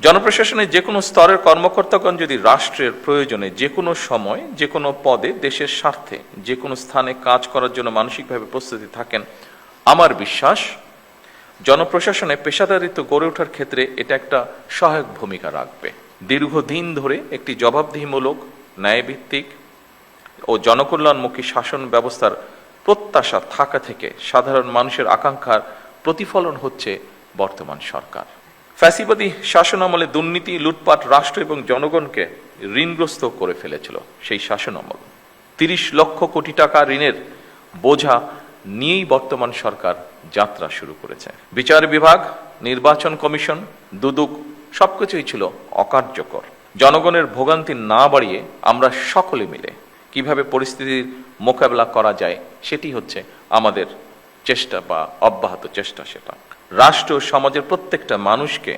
জনপ্রশাসনের যে কোনো স্তরের কর্মকর্তাগণ যদি রাষ্ট্রের প্রয়োজনে যে কোনো সময় যে কোনো পদে দেশের স্বার্থে যে কোনো স্থানে কাজ করার জন্য মানসিকভাবে প্রস্তুতি থাকেন, আমার বিশ্বাস জনপ্রশাসনে পেশাদারিত্ব গড়ে ওঠার ক্ষেত্রে এটা একটা সহায়ক ভূমিকা রাখবে। দীর্ঘদিন ধরে একটি জবাবদিহিমূলক, ন্যায়ভিত্তিক ও জনকল্যাণমুখী শাসন ব্যবস্থার প্রত্যাশা থাকা থেকে সাধারণ মানুষের আকাঙ্ক্ষার প্রতিফলন হচ্ছে বর্তমান সরকার। ফ্যাসিবাদী শাসনামলে দুর্নীতি, লুটপাট রাষ্ট্র এবং জনগণকে ঋণগ্রস্ত করে ফেলেছিল। সেই শাসনামল ৩০ লক্ষ কোটি টাকা ঋণের বোঝা নিয়েই বর্তমান সরকার যাত্রা শুরু করেছে। বিচার বিভাগ, নির্বাচন কমিশন, দুদক সবকিছুই ছিল অকার্যকর। জনগণের ভোগান্তি না বাড়িয়ে আমরা সকলে মিলে কিভাবে পরিস্থিতির মোকাবেলা করা যায় সেটি হচ্ছে আমাদের চেষ্টা বা অব্যাহত চেষ্টা। সেটা রাষ্ট্র সমাজের প্রত্যেকটা মানুষকে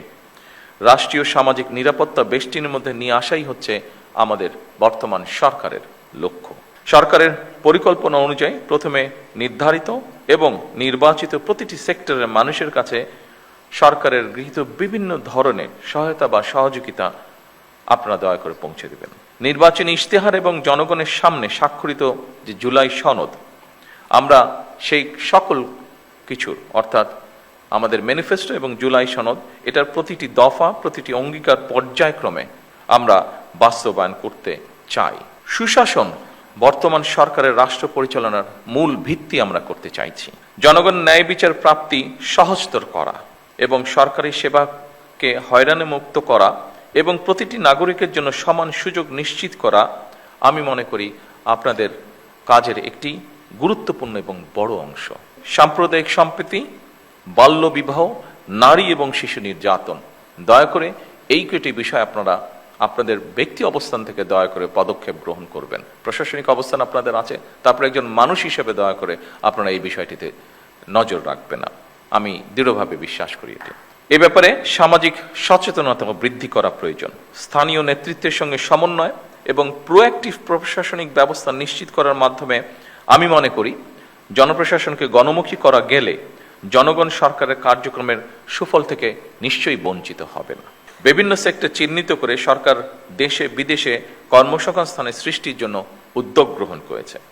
রাষ্ট্রীয় সামাজিক নিরাপত্তা বেষ্টনীর মধ্যে নিয়ে আসাই হচ্ছে আমাদের বর্তমান সরকারের লক্ষ্য। সরকারের পরিকল্পনা অনুযায়ী প্রথমে নির্ধারিত এবং নির্বাচিত প্রতিটি সেক্টরের মানুষের কাছে সরকারের গৃহীত বিভিন্ন ধরনের সহায়তা বা সহযোগিতা আপনারা দয়া করে পৌঁছে দেবেন। নির্বাচনী ইশতেহার এবং জনগণের সামনে স্বাক্ষরিত যে জুলাই সনদ, আমরা সেই সকল কিছুর অর্থাৎ আমাদের ম্যানিফেস্টো এবং জুলাই সনদ, এটার প্রতিটি দফা, প্রতিটি অঙ্গীকার পর্যায়ক্রমে আমরা বাস্তবায়ন করতে চাই। সুশাসন বর্তমান সরকারের রাষ্ট্র পরিচালনার মূল ভিত্তি আমরা করতে চাইছি। জনগণ ন্যায় বিচার প্রাপ্তি সহজতর করা এবং সরকারি সেবাকে হয়রানি মুক্ত করা এবং প্রতিটি নাগরিকের জন্য সমান সুযোগ নিশ্চিত করা, আমি মনে করি আপনাদের কাজের একটি গুরুত্বপূর্ণ এবং বড় অংশ। সাম্প্রদায়িক সম্প্রীতি, বাল্য বিবাহ, নারী এবং শিশু নির্যাতন, দয়া করে এই কটি বিষয় আপনারা আপনাদের ব্যক্তি অবস্থান থেকে দয়া করে পদক্ষেপ গ্রহণ করবেন। প্রশাসনিক অবস্থান আপনাদের আছে, তারপরে একজন মানুষ হিসেবে দয়া করে আপনারা এই বিষয়টিতে নজর রাখবেন না, আমি দৃঢ়ভাবে বিশ্বাস করি এটি। এ ব্যাপারে সামাজিক সচেতনতা বৃদ্ধি করা প্রয়োজন। স্থানীয় নেতৃত্বের সঙ্গে সমন্বয় এবং প্রোঅ্যাক্টিভ প্রশাসনিক ব্যবস্থা নিশ্চিত করার মাধ্যমে আমি মনে করি জনপ্রশাসনকে গণমুখী করা গেলে জনগণ সরকারের কার্যক্রমের সুফল থেকে নিশ্চয়ই বঞ্চিত হবে না। বিভিন্ন সেক্টর চিহ্নিত করে সরকার দেশে বিদেশে কর্মসংস্থানের সৃষ্টির জন্য উদ্যোগ গ্রহণ করেছে।